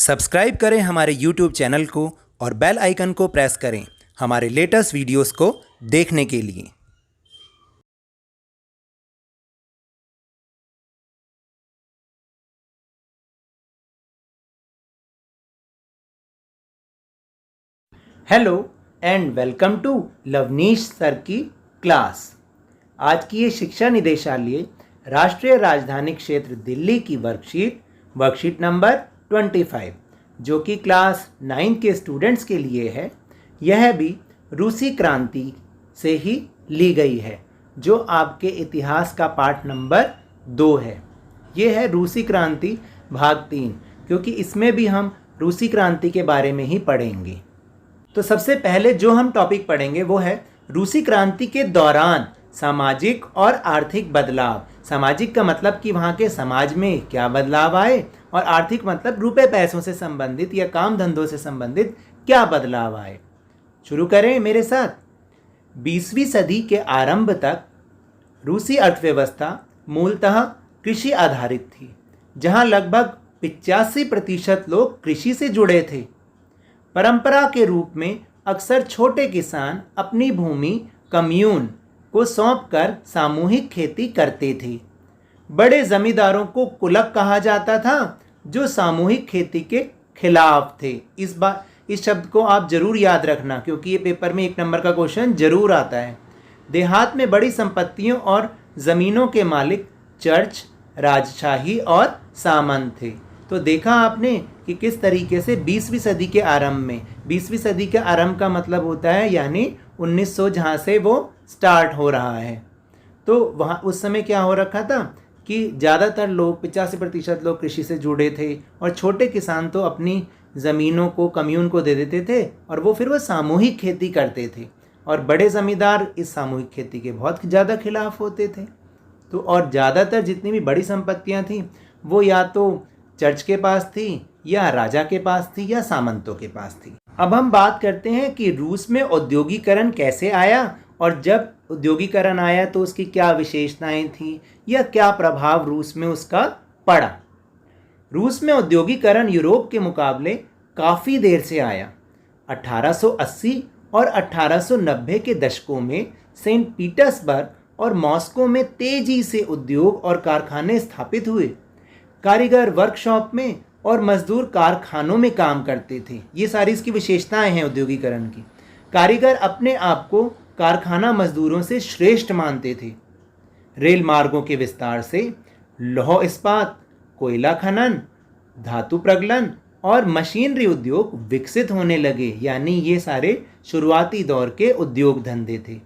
Subscribe करें हमारे YouTube channel को और बेल आइकन को प्रेस करें हमारे लेटेस्ट वीडियोस को देखने के लिए। Hello and welcome to Lavneesh sir की क्लास। आज की ये शिक्षा निदेशालय राष्ट्रीय राजधानी क्षेत्र दिल्ली की वर्कशीट नंबर 25 जो कि क्लास 9 के स्टूडेंट्स के लिए है, यह भी रूसी क्रांति से ही ली गई है, जो आपके इतिहास का पाठ नंबर 2 है। ये है रूसी क्रांति भाग 3, क्योंकि इसमें भी हम रूसी क्रांति के बारे में ही पढ़ेंगे। तो सबसे पहले जो हम टॉपिक पढ़ेंगे वो है रूसी क्रांति के दौरान सामाजिक और आर्थिक बदलाव। सामाजिक का मतलब कि वहाँ के समाज में क्या बदलाव आए, और आर्थिक मतलब रुपए पैसों से संबंधित या काम धंधों से संबंधित क्या बदलाव आए। शुरू करें मेरे साथ। 20वीं सदी के आरंभ तक रूसी अर्थव्यवस्था मूलतः कृषि आधारित थी, जहाँ लगभग 85% लोग कृषि से जुड़े थे। परंपरा के रूप में अक्सर छोटे किसान अपनी भूमि कम्यून को सौंपकर सामूहिक खेती करते थे। बड़े जमींदारों को कुलक कहा जाता था, जो सामूहिक खेती के खिलाफ थे। इस शब्द को आप जरूर याद रखना, क्योंकि ये पेपर में 1 नंबर का क्वेश्चन जरूर आता है। देहात में बड़ी संपत्तियों और ज़मीनों के मालिक चर्च, राजशाही और सामंत थे। तो देखा आपने कि किस तरीके से 20वीं सदी के आरंभ में, 20वीं सदी के आरंभ का मतलब होता है यानी 1900 जहाँ से वो स्टार्ट हो रहा है, तो वहाँ उस समय क्या हो रखा था कि ज़्यादातर लोग 85% लोग कृषि से जुड़े थे, और छोटे किसान तो अपनी ज़मीनों को कम्यून को दे देते थे और वो फिर वो सामूहिक खेती करते थे, और बड़े ज़मींदार इस सामूहिक खेती के बहुत ज़्यादा खिलाफ होते थे। तो और ज़्यादातर जितनी भी बड़ी संपत्तियाँ थीं वो या तो चर्च के पास थी, या राजा के पास थी, या सामंतों के पास थी। अब हम बात करते हैं कि रूस में औद्योगिकरण कैसे आया, और जब औद्योगिकरण आया तो उसकी क्या विशेषताएं थी या क्या प्रभाव रूस में उसका पड़ा। रूस में औद्योगिकरण यूरोप के मुकाबले काफ़ी देर से आया। 1880 और 1890 के दशकों में सेंट पीटर्सबर्ग और मॉस्को में तेजी से उद्योग और कारखाने स्थापित हुए। कारीगर वर्कशॉप में और मजदूर कारखानों में काम करते थे। ये सारी इसकी विशेषताएं हैं औद्योगिकरण की। कारीगर अपने आप को कारखाना मजदूरों से श्रेष्ठ मानते थे। रेल मार्गों के विस्तार से लौह इस्पात, कोयला खनन, धातु प्रगलन और मशीनरी उद्योग विकसित होने लगे, यानी ये सारे शुरुआती दौर के उद्योग धंधे थे।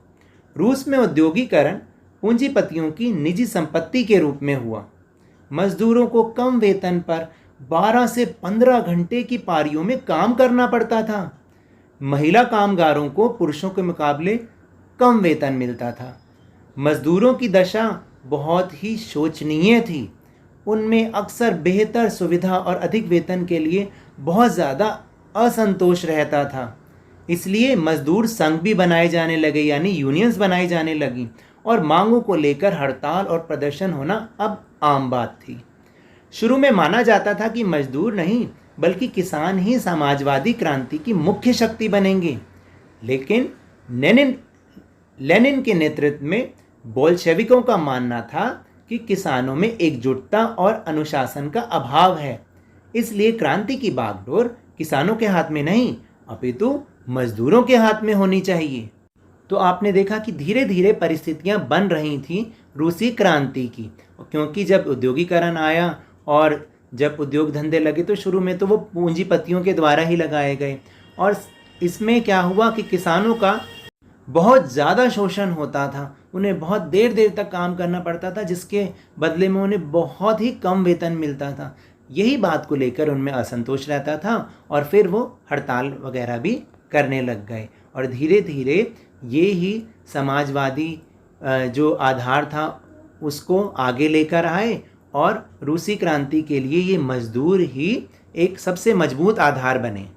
रूस में औद्योगिकरण पूंजीपतियों की निजी संपत्ति के रूप में हुआ। मजदूरों को कम वेतन पर 12 से 15 घंटे की पारियों में काम करना पड़ता था। महिला कामगारों को पुरुषों के मुकाबले कम वेतन मिलता था। मजदूरों की दशा बहुत ही शोचनीय थी। उनमें अक्सर बेहतर सुविधा और अधिक वेतन के लिए बहुत ज़्यादा असंतोष रहता था। इसलिए मजदूर संघ भी बनाए जाने लगे, यानी यूनियंस बनाई जाने लगी, और मांगों को लेकर हड़ताल और प्रदर्शन होना अब आम बात थी। शुरू में माना जाता था कि मजदूर नहीं बल्कि किसान ही समाजवादी क्रांति की मुख्य शक्ति बनेंगे, लेकिन लेनिन के नेतृत्व में बोल्शेविकों का मानना था कि किसानों में एकजुटता और अनुशासन का अभाव है, इसलिए क्रांति की बागडोर किसानों के हाथ में नहीं अपितु मजदूरों के हाथ में होनी चाहिए। तो आपने देखा कि धीरे धीरे परिस्थितियां बन रही थीं रूसी क्रांति की, क्योंकि जब औद्योगिकरण आया और जब उद्योग धंधे लगे तो शुरू में तो वो पूंजीपतियों के द्वारा ही लगाए गए, और इसमें क्या हुआ कि किसानों का बहुत ज़्यादा शोषण होता था। उन्हें बहुत देर देर तक काम करना पड़ता था, जिसके बदले में उन्हें बहुत ही कम वेतन मिलता था। यही बात को लेकर उनमें असंतोष रहता था, और फिर वो हड़ताल वगैरह भी करने लग गए, और धीरे धीरे ये ही समाजवादी जो आधार था उसको आगे लेकर आए, और रूसी क्रांति के लिए ये मजदूर ही एक सबसे मजबूत आधार बने।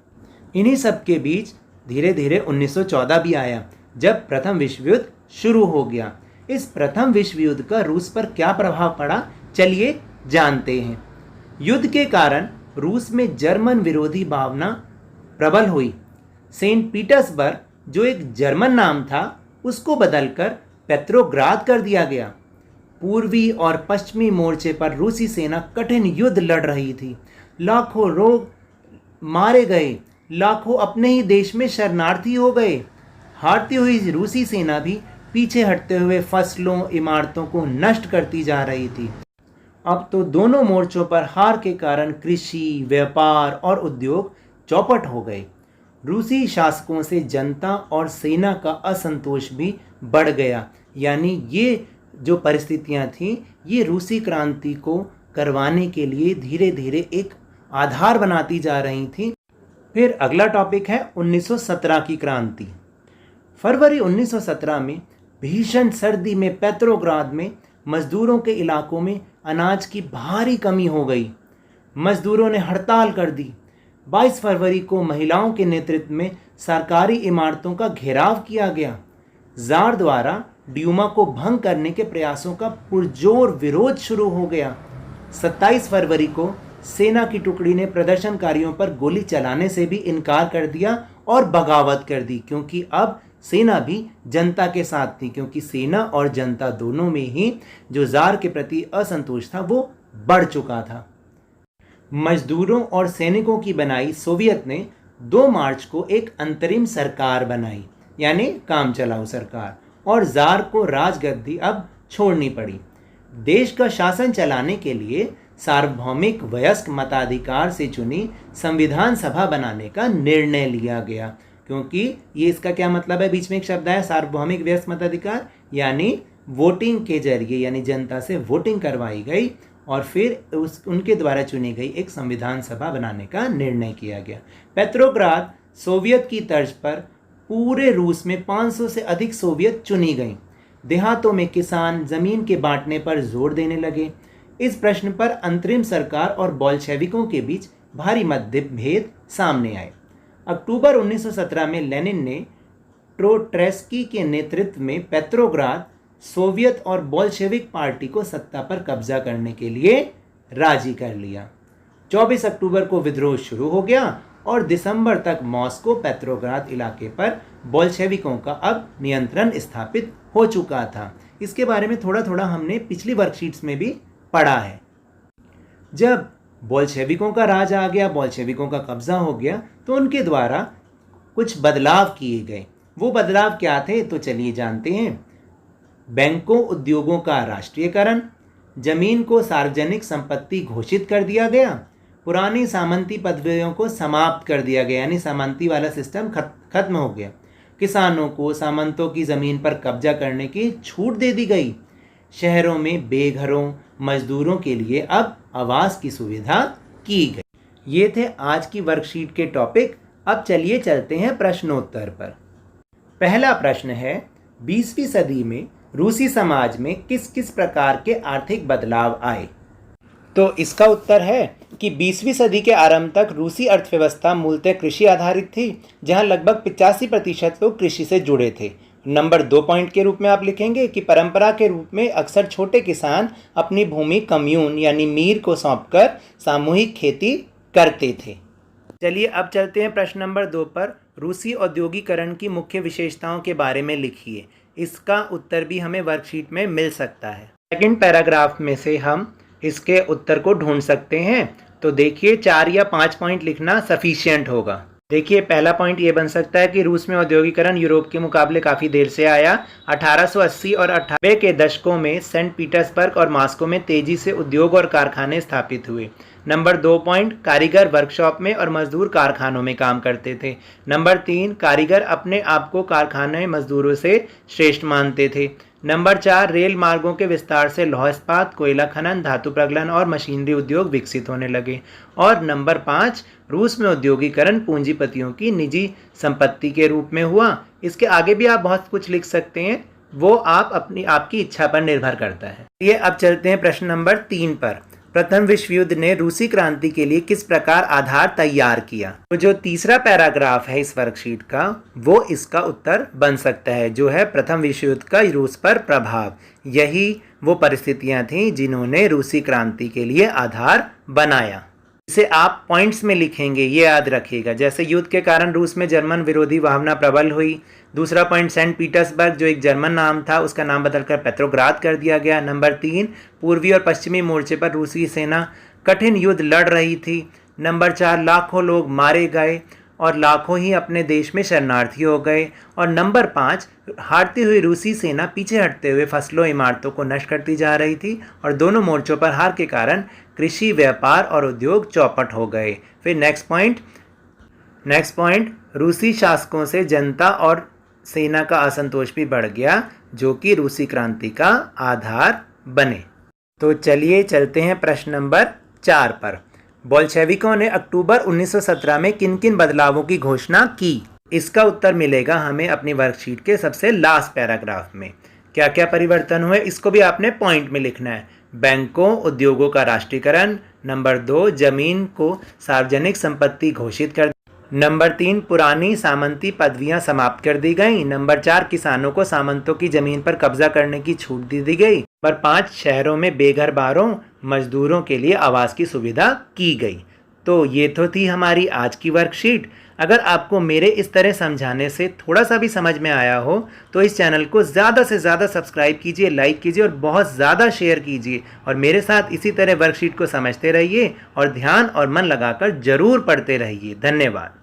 इन्हीं सब के बीच धीरे धीरे 1914 भी आया, जब प्रथम विश्व युद्ध शुरू हो गया। इस प्रथम विश्व युद्ध का रूस पर क्या प्रभाव पड़ा, चलिए जानते हैं। युद्ध के कारण रूस में जर्मन विरोधी भावना प्रबल हुई। सेंट पीटर्सबर्ग, जो एक जर्मन नाम था, उसको बदलकर पेट्रोग्राद कर दिया गया। पूर्वी और पश्चिमी मोर्चे पर रूसी सेना कठिन युद्ध लड़ रही थी। लाखों लोग मारे गए, लाखों अपने ही देश में शरणार्थी हो गए। हारती हुई रूसी सेना भी पीछे हटते हुए फसलों, इमारतों को नष्ट करती जा रही थी। अब तो दोनों मोर्चों पर हार के कारण कृषि, व्यापार और उद्योग चौपट हो गए। रूसी शासकों से जनता और सेना का असंतोष भी बढ़ गया। यानी ये जो परिस्थितियां थीं, ये रूसी क्रांति को करवाने के लिए धीरे धीरे एक आधार बनाती जा रही थी। फिर अगला टॉपिक है 1917 की क्रांति। फरवरी 1917 में भीषण सर्दी में पेट्रोग्राद में मजदूरों के इलाकों में अनाज की भारी कमी हो गई। मजदूरों ने हड़ताल कर दी। 22 फरवरी को महिलाओं के नेतृत्व में सरकारी इमारतों का घेराव किया गया। जार द्वारा ड्यूमा को भंग करने के प्रयासों का पुरजोर विरोध शुरू हो गया। 27 फरवरी को सेना की टुकड़ी ने प्रदर्शनकारियों पर गोली चलाने से भी इनकार कर दिया और बगावत कर दी, क्योंकि अब सेना भी जनता के साथ थी, क्योंकि सेना और जनता दोनों में ही जो जार के प्रति असंतोष था वो बढ़ चुका था। मजदूरों और सैनिकों की बनाई सोवियत ने 2 मार्च को एक अंतरिम सरकार बनाई, यानी काम चलाऊ सरकार, और जार को राजगद्दी अब छोड़नी पड़ी। देश का शासन चलाने के लिए सार्वभौमिक वयस्क मताधिकार से चुनी संविधान सभा बनाने का निर्णय लिया गया। क्योंकि ये इसका क्या मतलब है, बीच में एक शब्द है सार्वभौमिक वयस्क मताधिकार, यानी वोटिंग के जरिए, यानी जनता से वोटिंग करवाई गई और फिर उनके द्वारा चुनी गई एक संविधान सभा बनाने का निर्णय किया गया। पेट्रोग्राद सोवियत की तर्ज पर पूरे रूस में 500 से अधिक सोवियत चुनी गई। देहातों में किसान जमीन के बांटने पर जोर देने लगे। इस प्रश्न पर अंतरिम सरकार और बोल्शेविकों के बीच भारी मतभेद सामने आए। अक्टूबर 1917 में लेनिन ने ट्रोट्स्की के नेतृत्व में पेट्रोग्राद सोवियत और बोल्शेविक पार्टी को सत्ता पर कब्जा करने के लिए राजी कर लिया। 24 अक्टूबर को विद्रोह शुरू हो गया और दिसंबर तक मॉस्को पेट्रोग्राद इलाके पर बोल्शेविकों का अब नियंत्रण स्थापित हो चुका था। इसके बारे में थोड़ा थोड़ा हमने पिछली वर्कशीट्स में भी पढ़ा है। जब बोल्शेविकों का राज आ गया, बोल्शेविकों का कब्जा हो गया, तो उनके द्वारा कुछ बदलाव किए गए। वो बदलाव क्या थे, तो चलिए जानते हैं। बैंकों, उद्योगों का राष्ट्रीयकरण, जमीन को सार्वजनिक संपत्ति घोषित कर दिया गया, पुरानी सामंती पदवियों को समाप्त कर दिया गया, यानी सामंती वाला सिस्टम खत्म हो गया। किसानों को सामंतों की ज़मीन पर कब्जा करने की छूट दे दी गई। शहरों में बेघरों मजदूरों के लिए अब आवास की सुविधा की गई। ये थे आज की वर्कशीट के टॉपिक। अब चलिए चलते हैं प्रश्नोत्तर पर। पहला प्रश्न है, 20वीं सदी में रूसी समाज में किस किस प्रकार के आर्थिक बदलाव आए? तो इसका उत्तर है कि 20वीं सदी के आरंभ तक रूसी अर्थव्यवस्था मूलतः कृषि आधारित थी, जहां लगभग 85% लोग कृषि से जुड़े थे। नंबर 2 पॉइंट के रूप में आप लिखेंगे कि परंपरा के रूप में अक्सर छोटे किसान अपनी भूमि कम्यून यानी मीर को सौंपकर सामूहिक खेती करते थे। चलिए अब चलते हैं प्रश्न नंबर 2 पर। रूसी औद्योगिकरण की मुख्य विशेषताओं के बारे में लिखिए। इसका उत्तर भी हमें वर्कशीट में मिल सकता है। सेकंड पैराग्राफ में से हम इसके उत्तर को ढूंढ सकते हैं। तो देखिए 4 या 5 पॉइंट लिखना सफिशिएंट होगा। देखिए पहला पॉइंट ये बन सकता है कि रूस में औद्योगिकरण यूरोप के मुकाबले काफ़ी देर से आया। 1880 और 90 के दशकों में सेंट पीटर्सबर्ग और मॉस्को में तेजी से उद्योग और कारखाने स्थापित हुए। नंबर 2 पॉइंट, कारीगर वर्कशॉप में और मजदूर कारखानों में काम करते थे। नंबर 3, कारीगर अपने आप को कारखाने मजदूरों से श्रेष्ठ मानते थे। नंबर 4, रेल मार्गों के विस्तार से लौह इस्पात, कोयला खनन, धातु प्रगलन और मशीनरी उद्योग विकसित होने लगे। और नंबर 5, रूस में औद्योगिकरण पूंजीपतियों की निजी संपत्ति के रूप में हुआ। इसके आगे भी आप बहुत कुछ लिख सकते हैं, वो आपकी इच्छा पर निर्भर करता है। ये अब चलते हैं प्रश्न नंबर 3 पर। प्रथम विश्व युद्ध ने रूसी क्रांति के लिए किस प्रकार आधार तैयार किया? तो जो तीसरा पैराग्राफ है इस वर्कशीट का, वो इसका उत्तर बन सकता है, जो है प्रथम विश्व युद्ध का रूस पर प्रभाव। यही वो परिस्थितियां थीं जिन्होंने रूसी क्रांति के लिए आधार बनाया। इसे आप पॉइंट्स में लिखेंगे, ये याद रखिएगा। जैसे युद्ध के कारण रूस में जर्मन विरोधी भावना प्रबल हुई। दूसरा पॉइंट, सेंट पीटर्सबर्ग जो एक जर्मन नाम था उसका नाम बदलकर पेट्रोग्राद कर दिया गया। नंबर 3, पूर्वी और पश्चिमी मोर्चे पर रूसी सेना कठिन युद्ध लड़ रही थी। नंबर 4, लाखों लोग मारे गए और लाखों ही अपने देश में शरणार्थी हो गए। और नंबर 5, हारती हुई रूसी सेना पीछे हटते हुए फसलों इमारतों को नष्ट करती जा रही थी और दोनों मोर्चों पर हार के कारण कृषि, व्यापार और उद्योग चौपट हो गए। फिर नेक्स्ट पॉइंट, रूसी शासकों से जनता और सेना का असंतोष भी बढ़ गया, जो कि रूसी क्रांति का आधार बने। तो चलिए चलते हैं प्रश्न नंबर 4 पर। बोल्शेविकों ने अक्टूबर 1917 में किन किन बदलावों की घोषणा की? इसका उत्तर मिलेगा हमें अपनी वर्कशीट के सबसे लास्ट पैराग्राफ में। क्या क्या परिवर्तन हुए इसको भी आपने पॉइंट में लिखना है। बैंकों, उद्योगों का राष्ट्रीयकरण। नंबर 2, जमीन को सार्वजनिक संपत्ति घोषित कर। नंबर 3, पुरानी सामंती पदवियां समाप्त कर दी गई। नंबर 4, किसानों को सामंतों की जमीन पर कब्जा करने की छूट दे दी गई। नंबर 5, शहरों में बेघर मजदूरों के लिए आवास की सुविधा की गई। तो ये तो थी हमारी आज की वर्कशीट। अगर आपको मेरे इस तरह समझाने से थोड़ा सा भी समझ में आया हो तो इस चैनल को ज़्यादा से ज़्यादा सब्सक्राइब कीजिए, लाइक कीजिए और बहुत ज़्यादा शेयर कीजिए। और मेरे साथ इसी तरह वर्कशीट को समझते रहिए और ध्यान और मन लगाकर ज़रूर पढ़ते रहिए। धन्यवाद।